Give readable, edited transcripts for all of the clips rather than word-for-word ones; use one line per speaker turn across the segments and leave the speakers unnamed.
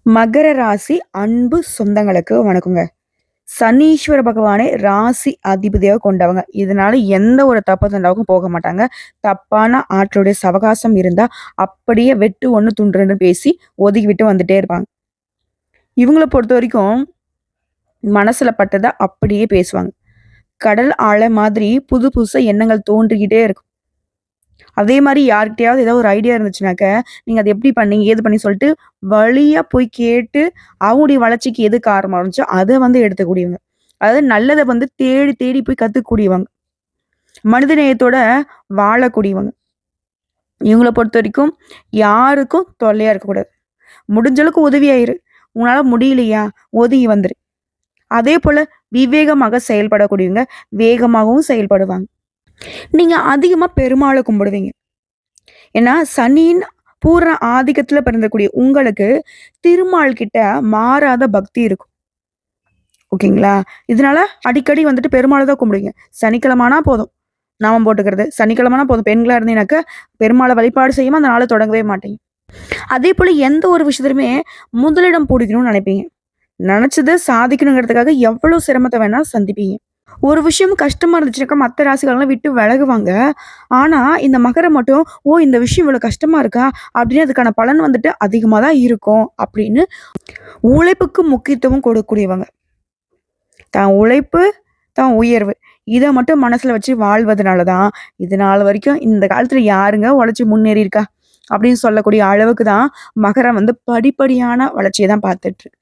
மகர ராசி அன்பு சொந்தங்களுக்கு வணக்கங்க. சனீஸ்வர பகவானே ராசி அதிபதியாக கொண்டவங்க. இதனால எந்த ஒரு தப்பு தண்டாவுக்கும் போக மாட்டாங்க. தப்பான ஆட்களுடைய சவகாசம் இருந்தா அப்படியே வெட்டு ஒண்ணு துண்டு 2 பேசி ஒதுக்கி விட்டு வந்துட்டே இருப்பாங்க. இவங்கள பொறுத்தவரைக்கும் மனசுல பட்டத அப்படியே பேசுவாங்க. கடல் அலை மாதிரி புது புதுசா எண்ணங்கள் தோன்றிக்கிட்டே இருக்கும். அதே மாரி யார்கிட்டயாவது ஏதாவது ஒரு ஐடியா இருந்துச்சுனாக்க, நீங்க அத எப்படி பண்ணீங்க? ஏது பண்ணீங்கன்னு சொல்லிட்டு வழியா போய் கேட்டு, அவங்களுடைய வளர்ச்சிக்கு எது காரணமா இருந்துச்சோ, அத வந்து எடுத்துக்கூடியவங்க. அதாவது நல்லத வந்து தேடி தேடி போய் கத்துக்கக்கூடியவங்க. மனிதநேயத்தோட வாழக்கூடியவங்க. இவங்கள பொறுத்தவரைக்கும் யாருக்கும் தொல்லையா இருக்கக்கூடாது. முடிஞ்ச அளவுக்கு உதவியா இரு. உன்னால முடியலையா? ஒதுங்கி வந்துரு. அதேபோல விவேகமாக செயல்படக்கூடியவங்க, வேகமாகவும் செயல்படுவாங்க. நீங்க அதிகமா பெருமாள கும்பிடுவீங்க. ஏன்னா, சனியின் பூரண ஆதிக்கத்துல பிறந்தக்கூடிய உங்களுக்கு, திருமால் கிட்ட மாறாத பக்தி இருக்கும். ஓகேங்களா? இதனால அடிக்கடி வந்துட்டு பெருமாள தான் கும்பிடுவீங்க. சனிக்கிழம ஆனா போதும். நாமம் போட்டுக்கிறது. சனிக்கிழமனா போதும். பெண்களா இருந்தீங்கனாக்க, பெருமாள வழிபாடு செய்யாம அந்த நாள தொடங்கவே மாட்டீங்க. அதேபோல எந்த ஒரு விஷயத்திலுமே முதலிடம் புடிக்கணும்னு நெனைப்பீங்க. நெனச்சத சாதிக்கணுங்கிறதுக்காக எவ்வளோ சிரமத்த வேணா சந்திப்பீங்க. ஒரு விஷயம் கஷ்டமா இருந்துச்சுனாக்கா, மத்த ராசிக்காரங்கலாம் விட்டு விலகுவாங்க. ஆனா, இந்த மகரம் மட்டும், "ஓ! இந்த விஷயம் இவ்வளோ கஷ்டமா இருக்கா?" அப்படின்னு அதுக்கான பலன் வந்துட்டு அதிகமா தான் இருக்கும் அப்படின்னு உழைப்புக்கு முக்கியத்துவம் கொடுக்கக்கூடியவங்க. தான் உழைப்பு, தான் உயர்வு. இத மட்டும் மனசுல வச்சு வாழ்வதனால தான், இது நாள் வரைக்கும் இந்த காலத்துல யாருங்க உழைச்சு முன்னேறியிருக்கா? அப்படின்னு சொல்லக்கூடிய அளவுக்கு தான் மகரம் வந்து படிப்படியான வளர்ச்சிய தான் பார்த்துட்டுருக்கு.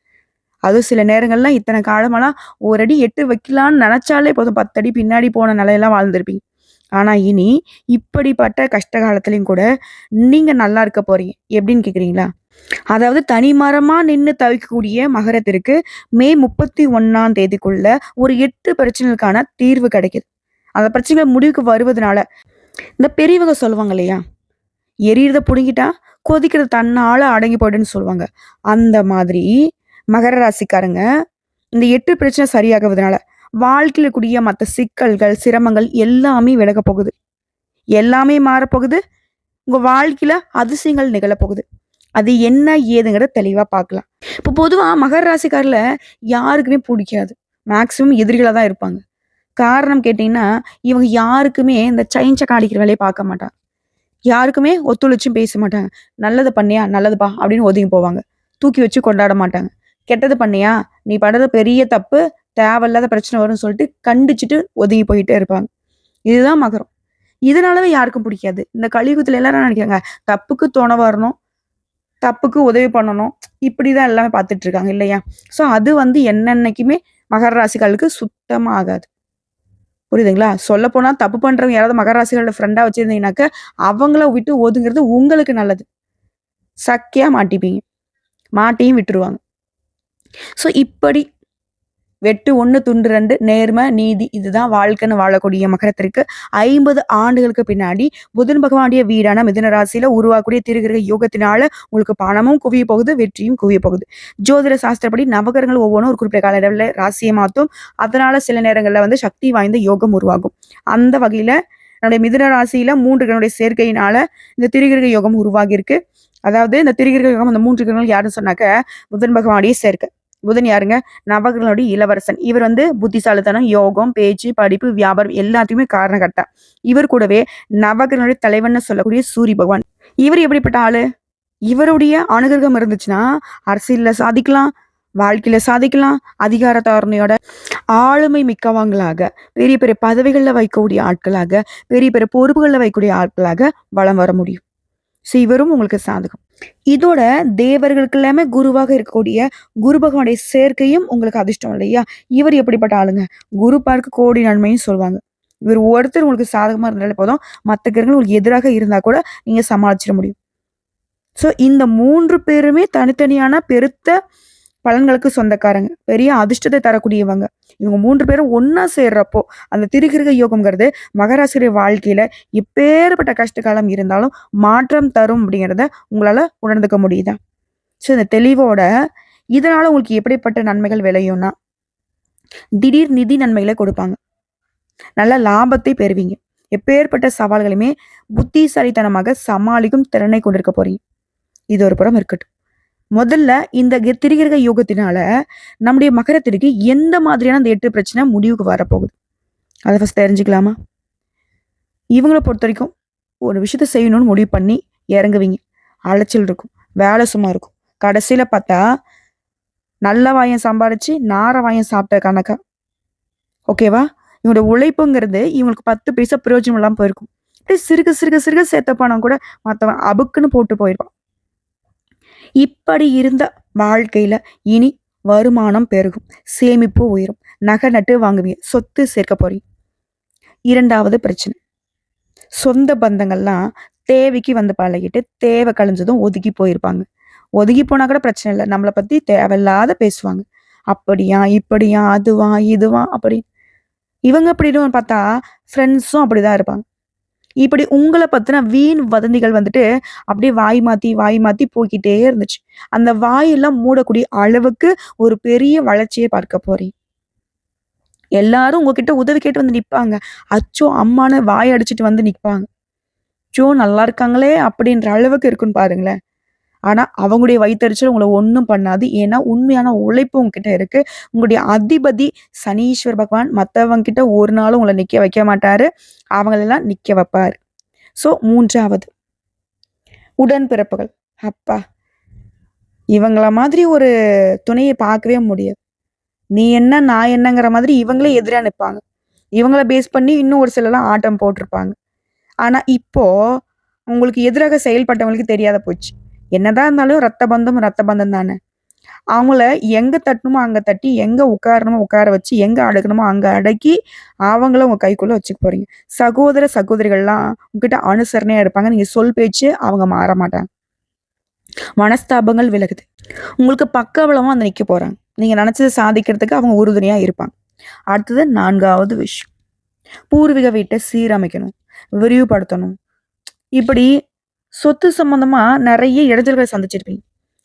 அதுவும் சில நேரங்கள்லாம் இத்தன காலமாலாம் ஒரு அடி எட்டு வைக்கலான்னு நெனச்சாலே போதும் 10 அடி பின்னாடி போன நிலையெல்லாம் வாழ்ந்திருப்பீங்க. ஆனா இனி இப்படிப்பட்ட கஷ்ட காலத்திலயும் கூட நீங்க நல்லா இருக்க போறீங்க. எப்படின்னு கேட்கிறீங்களா? அதாவது தனிமரமா நின்னு தவிக்கக்கூடிய மகரத்திற்கு மே 31ஆம் தேதிக்குள்ள ஒரு 8 பிரச்சனைகளுக்கான தீர்வு கிடைக்குது. அந்த பிரச்சனைகள் முடிவுக்கு வருவதனால இந்த பெரியவங்க சொல்லுவாங்க இல்லையா? எரியறத புடுங்கிட்டா கொதிக்கிறது தன்னால அடங்கி போயிடும்ன்னு சொல்லுவாங்க. அந்த மாதிரி மகர ராசிக்காரங்க இந்த 8 பிரச்சனை சரியாகுவதனால, வாழ்க்கையில கூடிய மத்த சிக்கல்கள், சிரமங்கள் எல்லாமே விலகப் போகுது. எல்லாமே மாறப்போகுது. உங்க வாழ்க்கையில அதிசயங்கள் நிகழப்போகுது. அது என்ன ஏதுங்கிறத தெளிவா பார்க்கலாம். இப்போ பொதுவா மகர ராசிக்கார்ல யாருக்குமே புடிக்காது. மேக்ஸிமம் எதிரிகளா தான் இருப்பாங்க. காரணம் கேட்டீங்கன்னா, இவங்க யாருக்குமே இந்த சைன் அடிக்கிற வேலைய பார்க்க மாட்டாங்க. யாருக்குமே ஒத்துழைச்சும் பேச மாட்டாங்க. "நல்லது பண்ணியா? நல்லதுப்பா" அப்படின்னு ஒதுங்கி போவாங்க. தூக்கி வச்சு கொண்டாட மாட்டாங்க. "கெட்டது பண்ணியா? நீ பண்றது பெரிய தப்பு. தேவையில்லாத பிரச்சனை வரும்னு" சொல்லிட்டு கண்டிச்சுட்டு ஒதுங்கி போயிட்டே இருப்பாங்க. இதுதான் மகரம். இதனாலவே யாருக்கும் பிடிக்காது. இந்த கலியுகத்துல எல்லாரும் என்ன நினைக்கிறாங்க, தப்புக்கு துணை வரணும், தப்புக்கு உதவி பண்ணணும். இப்படிதான் எல்லாமே பார்த்துட்டு இருக்காங்க இல்லையா? ஸோ அது வந்து என்னன்னைக்குமே மகர ராசிக்காரர்களுக்கு சுத்தமா ஆகாது. புரியுதுங்களா? சொல்லப்போனா தப்பு பண்றவங்க யாராவது மகர ராசிகளோட ஃப்ரெண்டா வச்சிருந்தீங்கனாக்க, அவங்கள விட்டு ஒதுங்குறது உங்களுக்கு நல்லது. சக்கையா மாட்டிப்பீங்க. மாட்டியும் விட்டுருவாங்க. ஸோ இப்படி வெட்டு 1 துண்டு 2 நேர்மை, நீதி இதுதான் வாழ்க்கைன்னு வாழக்கூடிய மகரத்திற்கு 50 ஆண்டுகளுக்கு பின்னாடி புதன் பகவானுடைய வீடான மிதுன ராசியில உருவாகக்கூடிய திருகிரக யோகத்தினால உங்களுக்கு பணமும் குவிய போகுது, வெற்றியும் குவிய போகுது. ஜோதிட சாஸ்திரப்படி நவகிரகங்கள் ஒவ்வொன்னும் ஒரு குறிப்பிட்ட கால அளவுல ராசியை மாத்தும். அதனால சில நேரங்கள்ல வந்து சக்தி வாய்ந்த யோகம் உருவாகும். அந்த வகையில என்னுடைய மிதுன ராசியில 3 கிரகங்களுடைய சேர்க்கையினால இந்த திரிகிரக யோகம் உருவாகியிருக்கு. அதாவது இந்த திரிகிரக யோகம் அந்த 3 கிரகங்கள் யாருன்னு சொன்னாக்க புதன் பகவானுடைய சேர்க்கை. புதன் யாருங்க? நவகிரகங்களுடைய இளவரசன். இவர் வந்து புத்திசாலித்தனம், யோகம், பேச்சு, படிப்பு, வியாபாரம் எல்லாத்துக்குமே காரணகர்த்தா. இவர் கூடவே நவகிரகங்களுடைய தலைவன்னு சொல்லக்கூடிய சூரிய பகவான். இவர் எப்படிப்பட்ட ஆளு? இவருடைய அனுகிரகம் இருந்துச்சுன்னா, அரசியல்ல சாதிக்கலாம், வாழ்க்கையில சாதிக்கலாம், அதிகார தாரணையோட ஆளுமை மிக்கவங்களாக, பெரிய பெரிய பதவிகள்ல வைக்கக்கூடிய ஆட்களாக, பெரிய பெரிய பொறுப்புகள்ல வைக்கக்கூடிய ஆட்களாக வலம் வர முடியும். ஸோ இவரும் உங்களுக்கு சாதகம். இதோட தேவர்களுக்கு எல்லாமே குருவாக இருக்கக்கூடிய குரு பகவானுடைய சேர்க்கையும் உங்களுக்கு அதிர்ஷ்டம் இல்லையா? இவர் எப்படிப்பட்ட ஆளுங்க? குரு பார்க்க கோடி நன்மைன்னு சொல்லுவாங்க. இவர் ஒருத்தர் உங்களுக்கு சாதகமா இருந்தாலே போதும், மத்த கிரகங்கள் உங்களுக்கு எதிராக இருந்தா கூட நீங்க சமாளிச்சிட முடியும். ஸோ இந்த 3 பேருமே தனித்தனியான பெருத்த பலன்களுக்கு சொந்தக்காரங்க. பெரிய அதிர்ஷ்டத்தை தரக்கூடியவங்க. இவங்க 3 பேரும் ஒண்ணா சேர்றப்போ, அந்த திரிகிரக யோகம்ங்கிறது மகராசியுடைய வாழ்க்கையில எப்பேற்பட்ட கஷ்ட காலம் இருந்தாலும் மாற்றம் தரும் அப்படிங்கிறத உங்களால உணர்ந்துக்க முடியுதா? ஸோ இந்த தெளிவோட இதனால உங்களுக்கு எப்படிப்பட்ட நன்மைகள் விளையும்னா, திடீர் நிதி நன்மைகளை கொடுப்பாங்க. நல்ல லாபத்தை பெறுவீங்க. எப்பேற்பட்ட சவால்களையுமே புத்திசாலித்தனமாக சமாளிக்கும் திறனை கொண்டிருக்க போறீங்க. இது ஒரு புறம் இருக்கட்டும். முதல்ல இந்த திரிகிரக யோகத்தினால நம்முடைய மகரத்திற்கு எந்த மாதிரியான அந்த 8 பிரச்சனை முடிவுக்கு வரப்போகுது? அதை ஃபர்ஸ்ட் தெரிஞ்சுக்கலாமா? இவங்கள பொறுத்த வரைக்கும் ஒரு விஷயத்த செய்யணும்னு முடிவு பண்ணி இறங்குவீங்க. அலைச்சல் இருக்கும். வேலை சும்மா இருக்கும். கடைசியில பார்த்தா, நல்ல வாயம் சம்பாரிச்சு, நார வாயம் சாப்பிட்ட கணக்கா. ஓகேவா? இவங்களோட உழைப்புங்கிறது இவங்களுக்கு 10 பைசா பிரயோஜனம் இல்லாம போயிருக்கும். அப்படியே சிறுக சிறுக சிறுக சேர்த்த பணம் கூட மத்தவன் அபுக்குன்னு போட்டு போயிருப்பான். இப்படி இருந்த வாழ்க்கையில இனி வருமானம் பெருகும். சேமிப்பு உயரும். நகை நட்டு வாங்குவீங்க. சொத்து சேர்க்க போறீங்க. 2வது பிரச்சனை. சொந்த பந்தங்கள்லாம் தேவைக்கு வந்து பழகிட்டு, தேவை கழிஞ்சதும் ஒதுங்கி போயிருப்பாங்க. ஒதுங்கி போனா கூட பிரச்சனை இல்ல. நம்மள பத்தி தேவையில்லாத பேசுவாங்க. அப்படியா, இப்படியா, அதுவா, இதுவா அப்படி. இவங்க எப்படின்னு பார்த்தா, ஃப்ரெண்ட்ஸும் அப்படிதான் இருப்பாங்க. இப்படி உங்கள பத்தின வீண் வதந்திகள் வந்துட்டு அப்படியே வாய் மாத்தி போய்க்கிட்டே இருந்துச்சு. அந்த வாயெல்லாம் மூடக்கூடிய அளவுக்கு ஒரு பெரிய வளர்ச்சிய பார்க்க போறீங்க. எல்லாரும் உங்ககிட்ட உதவி கேட்டு வந்து நிப்பாங்க. அச்சோ! அம்மான்னு வாய் அடிச்சுட்டு வந்து நிப்பாங்க. அச்சோ! நல்லா இருக்காங்களே! அப்படின்ற அளவுக்கு இருக்குன்னு பாருங்களேன். ஆனா, அவங்களுடைய வயித்தெரிச்சல் உங்கள ஒண்ணும் பண்ணாது. ஏன்னா, உண்மையான உழைப்பு உங்ககிட்ட இருக்கு. உங்களுடைய அதிபதி சனீஸ்வர பகவான் மத்தவங்க கிட்ட ஒரு நாளும் உங்கள நிக்க வைக்க மாட்டாரு. அவங்களெல்லாம் நிக்க வைப்பாரு. ஸோ 3வது உடன்பிறப்புகள். அப்பா! இவங்கள மாதிரி ஒரு துணைய பார்க்கவே முடியாது. நீ என்ன, நான் என்னங்கிற மாதிரி இவங்களே எதிரா நிப்பாங்க. இவங்கள பேஸ் பண்ணி இன்னும் ஒரு சிலர்லாம் ஆட்டம் போட்டுருப்பாங்க. ஆனா, இப்போ உங்களுக்கு எதிராக செயல்பட்டவங்களுக்கு தெரியாத போச்சு. என்னதான் இருந்தாலும் ரத்த பந்தம் தானே. அவங்கள எங்க தட்டணுமோ அங்க தட்டி, எங்க உட்காரணுமோ உட்கார வச்சு, எங்க அடக்கணுமோ அங்க அடக்கி, அவங்கள உங்க கைக்குள்ள வச்சுக்க போறீங்க. சகோதர, சகோதரிகள்லாம் உங்ககிட்ட அனுசரணையா இருப்பாங்க. நீங்க சொல் பேச்சு அவங்க மாற மாட்டாங்க. மனஸ்தாபங்கள் விலகுது. உங்களுக்கு பக்கபலமா வந்து நிக்க போறாங்க. நீங்க நினைச்சத சாதிக்கிறதுக்கு அவங்க உறுதுணையா இருப்பாங்க. அடுத்தது 4வது விஷயம். பூர்வீக வீட்ட சீரமைக்கணும், விரிவுபடுத்தணும். இப்படி சொத்து சம்பந்தமா நெறைய இடைஞ்சல்கள சந்திச்சிருப்பீங்க.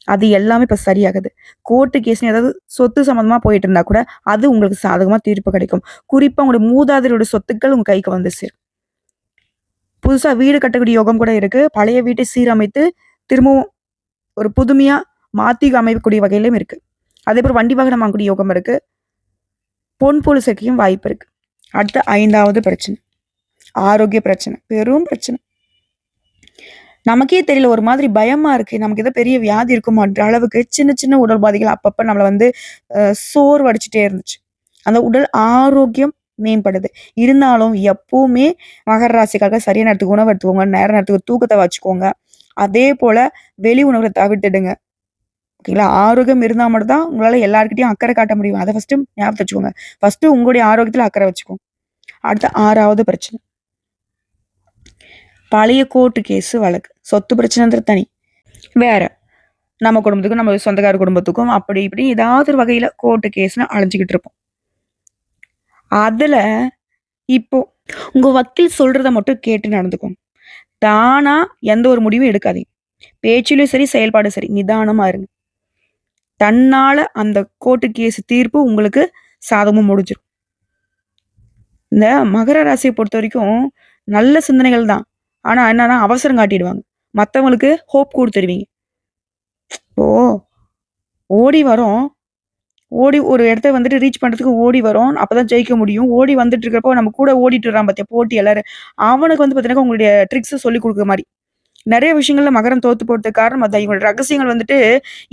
அது எல்லாமே இப்ப சரியாகுது. கோர்ட்டு கேஸ்ன்னு ஏதாவது சொத்து சம்மந்தமா போயிட்டு இருந்தா கூட, அது உங்களுக்கு சாதகமா தீர்ப்பு கிடைக்கும். குறிப்பா உங்களுடைய மூதாதையருடைய சொத்துக்கள் உங்க கைக்கு வந்து சேரும். புதுசா வீடு கட்டக்கூடிய யோகம் கூட இருக்கு. பழைய வீட்டை சீரமைத்து, திரும்பவும் ஒரு புதுமையா மாத்தி அமைக்கக்கூடிய வகையிலும் இருக்கு. அதேபோல வண்டி வாகனம் வாங்கக்கூடிய யோகம் இருக்கு. பொன் பொருள் சேர்க்கையும் வாய்ப்பு இருக்கு. அடுத்து 5வது பிரச்சனை. ஆரோக்கிய பிரச்சனை. பெரும் பிரச்சனை. நமக்கே தெரியல ஒரு மாதிரி பயமா இருக்கு. நமக்கு ஏதோ பெரிய வியாதி இருக்குமான்ற அளவுக்கு சின்ன சின்ன உடல் பாதைகள் அப்பப்ப நம்மள வந்து சோர்வடிச்சுட்டே இருந்துச்சு. அந்த உடல் ஆரோக்கியம் மேம்படுது. இருந்தாலும் எப்பவுமே மகர ராசிக்காரங்க சரியான நேரத்துக்கு உணவு எடுத்துக்கோங்க. நேர நேரத்துக்கு தூக்கத்த வச்சுக்கோங்க. அதே போல வெளி உணவுகள தவிர்த்துடுங்க. ஓகேங்களா? ஆரோக்கியம் இருந்தா மட்டும் தான் உங்களால எல்லார்கிட்டயும் அக்கறை காட்ட முடியும். அத ஃபர்ஸ்ட்டு ஞாபகத்துல வச்சுக்கோங்க. ஃபர்ஸ்ட்டு உங்களுடைய ஆரோக்கியத்துல அக்கறை வச்சுக்கோங்க. அடுத்து 6வது பிரச்சனை. பழைய கோர்ட்டு கேஸு வழக்கு. சொத்து பிரச்சனைன்றது தனி. வேற. நம்ம குடும்பத்துக்கும், நம்ம சொந்தக்கார குடும்பத்துக்கும் அப்படி இப்படி ஏதாவது ஒரு வகையில கோர்ட்டு கேஸ்ன்னு அலைஞ்சுகிட்டு இருப்போம். அதுல இப்போ உங்க வக்கீல் சொல்றத மட்டும் கேட்டு நடந்துக்கோங்க. தானா எந்த ஒரு முடிவும் எடுக்காதீங்க. பேச்சிலும் சரி, செயல்பாடும் சரி. நிதானமா இருங்க. தன்னால அந்த கோர்ட்டு கேஸ் தீர்ப்பு உங்களுக்கு சாதகமா முடிஞ்சிரும். இந்த மகர ராசிய பொறுத்தவரைக்கும் நல்ல சிந்தனைகள் தான். ஆனா என்னன்னா அவசரம் காட்டிடுவாங்க. மத்தவங்களுக்கு ஹோப் குடுத்துருவீங்க. இப்போ ஓடி வரோம். ஓடி ஒரு இடத்த வந்துட்டு ரீச் பண்றதுக்கு ஓடி வரோம். அப்பதான் ஜெயிக்க முடியும். ஓடி வந்துட்டு இருக்கிறப்போ நம்ம கூட ஓடிட்டு வர்றான் பாத்தியா போட்டி எல்லாரும். அவனுக்கு வந்து பாத்தீங்கன்னா உங்களுடைய ட்ரிக்ஸ சொல்லிக் குடுக்குற மாரி. நெறைய விஷயங்கள்ல மகரம் தோத்து போறதுக்கு காரணம் அதான். இவங்களோட ரகசியங்கள் வந்துட்டு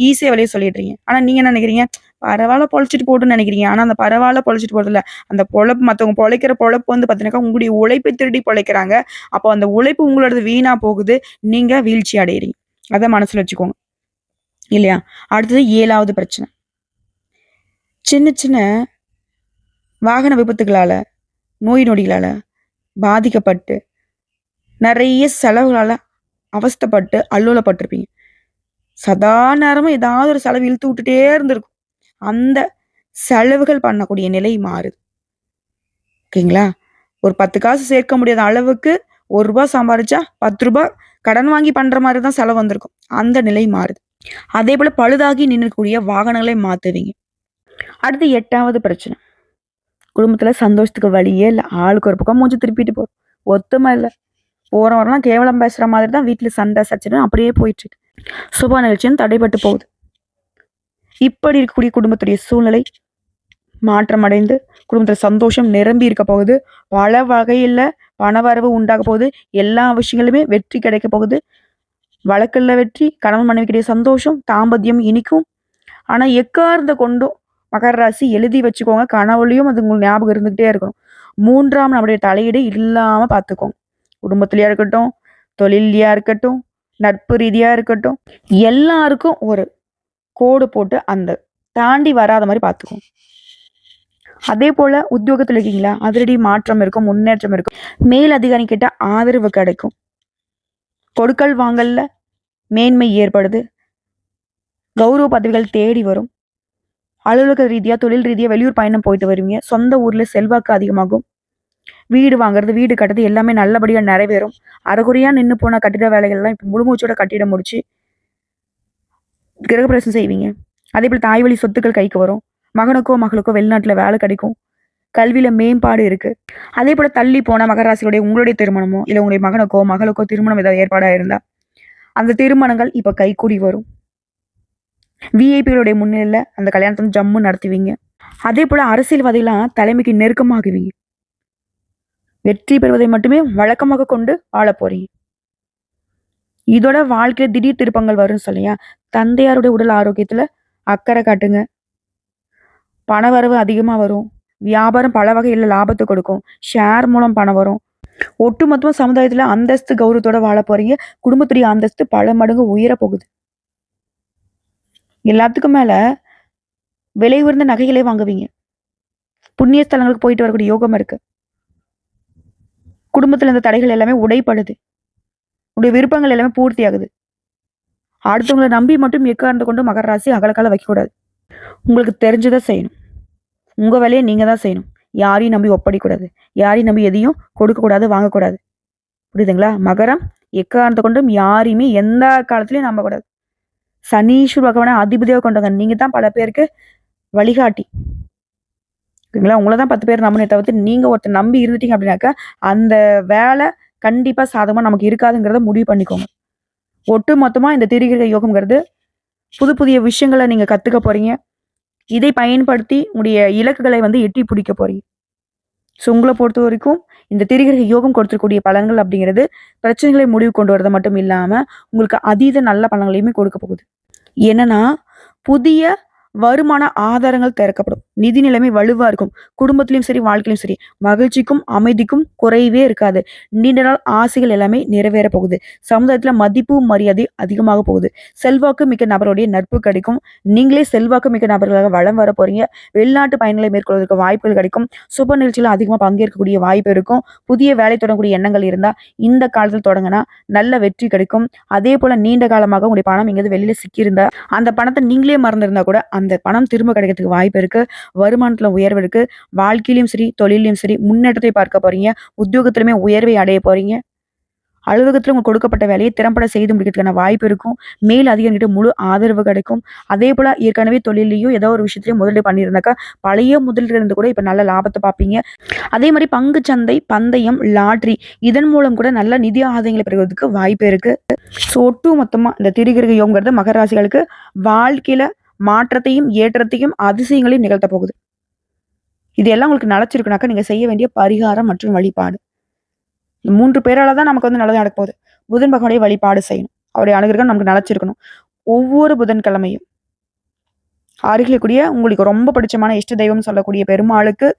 ஈஸியா வெளிய சொல்லிடுறீங்க. ஆனா நீங்க என்ன நெனைக்கிறீங்க? பரவால்ல பொழச்சுட்டு போட்டுன்னு நெனைக்கிறீங்க. ஆனா அந்த பரவால்ல பொழச்சுட்டு போறதில்ல. அந்த பொழப்பு மத்தவங்க பொழைக்கிற பொழப்பு வந்து பாத்தீங்கன்னாக்கா உங்களுடைய உழைப்பை திருடி பொழைக்கிறாங்க. அப்போ அந்த உழைப்பு உங்களோடது வீணா போகுது. நீங்க வீழ்ச்சி அடையறீங்க. அத மனசுல வச்சுக்கோங்க. இல்லையா? அடுத்தது 7வது பிரச்சனை. சின்ன சின்ன வாகன விபத்துகளால, நோய் நொடிகளால பாதிக்கப்பட்டு, நெறைய செலவுகளால அவஸ்தைப்பட்டு, அல்லோலப்பட்டுருப்பீங்க. சதா நேரமும் ஏதாவது ஒரு செலவு இழுத்து விட்டுட்டே இருந்திருக்கும். அந்த செலவுகள் பண்ணக்கூடிய நிலை மாறுது. ஓகேங்களா? ஒரு 10 காசு சேர்க்க முடியாத அளவுக்கு ரூ. 1 சம்பாரிச்சா ரூ. 10 கடன் வாங்கி பண்ற மாரி தான் செலவு வந்திருக்கும். அந்த நிலை மாறுது. அதேபோல பழுதாகி நின்னக்கூடிய வாகனங்களை மாத்துவீங்க. அடுத்து 8வது பிரச்சனை. குடும்பத்துல சந்தோஷத்துக்கு வழியே இல்ல. ஆளுக்கு ஒரு பக்கம் மூஞ்சி திருப்பிட்டு போறோம். ஒத்துமை இல்ல. போறவரெல்லாம் கேவலம் பேசுற மாதிரி தான் வீட்ல சண்டை, சச்சரவு அப்படியே போயிட்டு இருக்கு. சுப நிகழ்ச்சியும் தடைபட்டு போகுது. இப்படி இருக்கக்கூடிய குடும்பத்துடைய சூழ்நிலை மாற்றமடைந்து குடும்பத்தில் சந்தோஷம் நிரம்பி இருக்க போகுது. பல வகையில் பணவரவு உண்டாக போகுது. எல்லா விஷயங்களுமே வெற்றி கிடைக்க போகுது. வழக்கில் வெற்றி, கணவன் மனைவிக்கிடையே சந்தோஷம், தாம்பத்தியம் இனிக்கும். ஆனா எக்காரணத்த கொண்டும் மகர ராசி எழுதி வச்சுக்கோங்க. கனவுலயும் அது உங்களுக்கு ஞாபகம் இருந்துகிட்டே இருக்கணும். 3ஆம் நபருடைய தலையீடு இல்லாம பார்த்துக்கோங்க. குடும்பத்திலயா இருக்கட்டும், தொழில்லயா இருக்கட்டும், நட்பு ரீதியா இருக்கட்டும், எல்லாருக்கும் ஒரு கோடு போட்டு அந்த தாண்டி வராத மாதிரி பார்த்துக்கோங்க. அதே போல உத்தியோகத்தில் இருக்கீங்களா, அதிரடி மாற்றம் இருக்கும், முன்னேற்றம் இருக்கும். மேல் அதிகாரி கிட்ட ஆதரவு கிடைக்கும். கொடுக்கல் வாங்கல்ல மேன்மை ஏற்படுது. கௌரவ பதவிகள் தேடி வரும். அலுவலக ரீதியா, தொழில் ரீதியா வெளியூர் பயணம் போயிட்டு வருவீங்க. சொந்த ஊர்ல செல்வாக்கு அதிகமாகும். வீடு வாங்குறது, வீடு கட்டுறது எல்லாமே நல்லபடியா நிறைவேறும். அரைகுறையா நின்று போன கட்டிட வேலைகள்லாம் இப்போ முழுமூச்சோட கட்டிட முடிச்சு கிரகப்பிரவேசம் செய்வீங்க. அதே போல தாய் வழி சொத்துக்கள் கைக்கு வரும். மகனுக்கோ மகளுக்கோ வெளிநாட்டுல வேலை கிடைக்கும். கல்வியில மேம்பாடு இருக்கு. அதே போல தள்ளி போன மகராசியுடைய உங்களுடைய திருமணமோ இல்ல உங்களுடைய மகனுக்கோ மகளுக்கோ திருமணம் ஏதாவது ஏற்பாடா இருந்தா அந்த திருமணங்கள் இப்ப கைகூடி வரும். விஐபிகளுடைய முன்னிலையில அந்த கல்யாணத்தை ஜம்மு நடத்துவீங்க. அதே போல அரசியல்வாதிகளாம் தலைமைக்கு நெருக்கமாகுவீங்க. வெற்றி பெறுவதை மட்டுமே வழக்கமாக கொண்டு வாழ போறீங்க. இதோட வாழ்க்கையில திடீர் திருப்பங்கள் வரும்னு சொல்லியா, தந்தையாருடைய உடல் ஆரோக்கியத்துல அக்கறை காட்டுங்க. பண வரவு அதிகமா வரும். வியாபாரம் பல வகையில் லாபத்தை கொடுக்கும். ஷேர் மூலம் பணம் வரும். ஒட்டுமொத்தமா சமுதாயத்துல அந்தஸ்து கௌரவத்தோட வாழ போறீங்க. குடும்பத்துடைய அந்தஸ்து பல மடங்கு உயர போகுது. எல்லாத்துக்கும் மேல விலை உயர்ந்த நகைகளே வாங்குவீங்க. புண்ணிய ஸ்தலங்களுக்கு போயிட்டு வரக்கூடிய யோகம் இருக்கு. குடும்பத்துல இருந்த தடைகள் எல்லாமே உடைப்படுது. உடைய விருப்பங்கள் எல்லாமே பூர்த்தி ஆகுது. அடுத்தவங்களை நம்பி மட்டும் எக்காரணத்தை கொண்டு மகர ராசி அகலக்கால வைக்கக்கூடாது. உங்களுக்கு தெரிஞ்சதை செய்யணும். உங்க வேலையை நீங்க தான் செய்யணும். யாரையும் நம்பி ஒப்படைக்கூடாது. யாரையும் நம்பி எதையும் கொடுக்கக்கூடாது, வாங்கக்கூடாது. புரியுதுங்களா? மகரம் எக்காரணத்தை கொண்டும் யாரையுமே எந்த காலத்திலையும் நம்பக்கூடாது. சனீஸ்வர பகவானை அதிபதியாக கொண்டவங்க. நீங்க தான் பல பேருக்கு வழிகாட்டி. ஓகேங்களா? உங்களை தான் 10 பேர் நம்பினே தவிர்த்து நீங்க ஒருத்தர் நம்பி இருந்துட்டீங்க அப்படின்னாக்கா அந்த வேலை கண்டிப்பா சாதகமா நமக்கு இருக்காதுங்கிறத முடிவு பண்ணிக்கோங்க. ஒட்டு மொத்தமா இந்த திரிகிரக யோகம்ங்கிறது புது புதிய விஷயங்களை நீங்க கத்துக்க போறீங்க. இதை பயன்படுத்தி உங்களுடைய இலக்குகளை எட்டி பிடிக்க போறீங்க. ஸோ உங்களை பொறுத்த வரைக்கும் இந்த திரிகிரக யோகம் கொடுத்துருக்கூடிய பலன்கள் அப்படிங்கிறது பிரச்சனைகளை முடிவு கொண்டு வரது மட்டும் இல்லாம உங்களுக்கு அதீத நல்ல பலன்களையுமே கொடுக்க போகுது. என்னன்னா புதிய வருமான ஆதாரங்கள் திறக்கப்படும். நிதி நிலைமை வலுவா இருக்கும். குடும்பத்திலையும் சரி, வாழ்க்கையிலும் சரி, மகிழ்ச்சிக்கும் அமைதிக்கும் குறைவே இருக்காது. நீண்ட நாள் ஆசைகள் எல்லாமே நிறைவேற போகுது. சமுதாயத்துல மதிப்பு மரியாதை அதிகமாக போகுது. செல்வாக்கு மிக்க நபருடைய நட்பு கிடைக்கும். நீங்களே செல்வாக்கு மிக்க நபர்களாக வளம் வர போறீங்க. வெளிநாட்டு பயணங்களை மேற்கொள்வதற்கு வாய்ப்புகள் கிடைக்கும். சுப நிகழ்ச்சியில அதிகமாக பங்கேற்கக்கூடிய வாய்ப்பு இருக்கும். புதிய வேலை தொடங்கக்கூடிய எண்ணங்கள் இருந்தா இந்த காலத்தில் தொடங்கினா நல்ல வெற்றி கிடைக்கும். அதே போல நீண்ட காலமாக உங்களுடைய பணம் எங்கேயாவது வெளியில சிக்கியிருந்தா அந்த பணத்தை நீங்களே மறந்துருந்தா கூட அந்த பணம் திரும்ப கிடைக்கிறதுக்கு வாய்ப்பு இருக்கு. வருமானத்துல உயர்வு இருக்கு. வாழ்க்கையிலும் சரி, தொழிலையும் சரி முன்னேற்றத்தை பார்க்க போறீங்க. உத்தியோகத்திலுமே உயர்வை அடைய போறீங்க. அலுவலகத்துல உங்களுக்கு கொடுக்கப்பட்ட வேலையை திறம்பட செய்து முடிக்கிறதுக்கான வாய்ப்பு இருக்கும். மேல் அதிகாரிகிட்ட முழு ஆதரவு கிடைக்கும். அதே போல ஏற்கனவே தொழிலையும் ஏதோ ஒரு விஷயத்திலையும் முதலீடு பண்ணியிருந்தாக்கா பழைய முதலீடு இருந்து கூட இப்ப நல்ல லாபத்தை பார்ப்பீங்க. அதே மாதிரி பங்கு சந்தை, பந்தயம், லாட்ரி இதன் மூலம் கூட நல்ல நிதி ஆதாயங்களை பெறுவதற்கு வாய்ப்பு இருக்கு. ஸோ ஒட்டு மொத்தமா இந்த திரிகிரக யோகங்கிறது மகர ராசிகளுக்கு வாழ்க்கையில மாற்றத்தையும் ஏற்றத்தையும் அதிசயங்களையும் நிகழ்த்த போகுது. இது எல்லாம் உங்களுக்கு நினைச்சிருக்குனாக்கா நீங்க செய்ய வேண்டிய பரிகாரம் மற்றும் வழிபாடு. இந்த 3 பேரால தான் நமக்கு நல்லது நடக்க போகுது. புதன் பகவானுடைய வழிபாடு செய்யணும். அவருடைய அனுகிரகம் நமக்கு நினைச்சிருக்கணும். ஒவ்வொரு புதன்கிழமையும் அருகில் கூடிய உங்களுக்கு ரொம்ப பிடிச்சமான இஷ்ட தெய்வம் சொல்லக்கூடிய பெருமாளுக்கு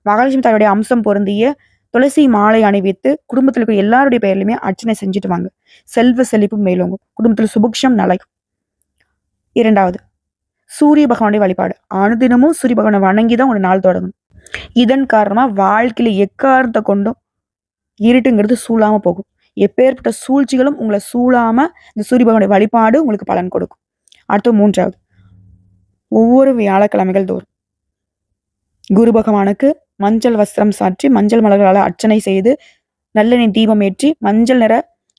மகாலட்சுமி தாயுடைய அம்சம் பொருந்திய துளசி மாலை அணிவித்து குடும்பத்தில் இருக்கிற எல்லாருடைய பெயர்லையுமே அர்ச்சனை செஞ்சுட்டு வாங்க. செல்வ செழிப்பு மேலோங்கும். குடும்பத்தில் சுபிக்ஷம் நிலைக்கும். 2வது சூரிய பகவானுடைய வழிபாடு. அனுதினமும் சூரிய பகவானை வணங்கிதான் ஒரு நாள் தொடங்கணும். இதன் காரணமா வாழ்க்கையில எக்காரணத்தை கொண்டும் இருட்டுங்கிறது சூழாம போகும். எப்பேற்பட்ட சூழ்ச்சிகளும் உங்களை சூழாம இந்த சூரிய பகவானுடைய வழிபாடு உங்களுக்கு பலன் கொடுக்கும். அடுத்து 3வது ஒவ்வொரு வியாழக்கிழமைகள் தோறும் குரு பகவானுக்கு மஞ்சள் வஸ்திரம் சாற்றி மஞ்சள் மலர்களால் அர்ச்சனை செய்து நல்லெண்ணெய் தீபம் ஏற்றி மஞ்சள் நிற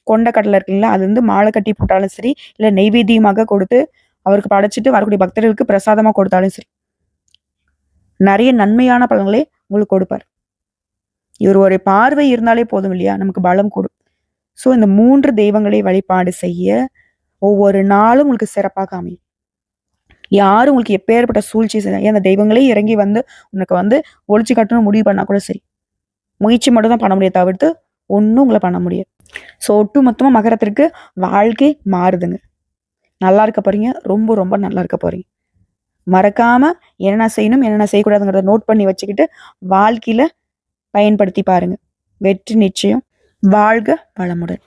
கொண்ட கடலை இருக்குங்களா அது மாலை கட்டி போட்டாலும் சரி, இல்லை நெய்வேத்தியமாக கொடுத்து அவருக்கு படைச்சிட்டு வரக்கூடிய பக்தர்களுக்கு பிரசாதமா கொடுத்தாலும் சரி, நிறைய நன்மையான பலன்களை உங்களுக்கு கொடுப்பார். இவர் ஒரு பார்வை இருந்தாலே போதும் இல்லையா, நமக்கு பலம் கூடும். ஸோ இந்த 3 தெய்வங்களை வழிபாடு செய்ய ஒவ்வொரு நாளும் உங்களுக்கு சிறப்பாக அமையும். யாரும் உங்களுக்கு எப்பேற்பட்ட சூழ்ச்சி ஏன் அந்த தெய்வங்களே இறங்கி வந்து உனக்கு வந்து ஒழிச்சு கட்டணும் முடிவு பண்ணா கூட சரி, முயற்சி மட்டும் தான் பண்ண முடியும் தவிர்த்து ஒன்றும் உங்களை பண்ண முடியாது. ஸோ ஒட்டு மொத்தமாக மகரத்திற்கு வாழ்க்கை மாறுதுங்க. நல்லா இருக்க போறீங்க, ரொம்ப ரொம்ப நல்லா இருக்க போறீங்க. மறக்காம என்னென்ன செய்யணும் என்னென்ன செய்யக்கூடாதுங்கிறத நோட் பண்ணி வச்சுக்கிட்டு வாழ்க்கையில பயன்படுத்தி பாருங்க. வெற்றி நிச்சயம். வாழ்க வளமுடன்.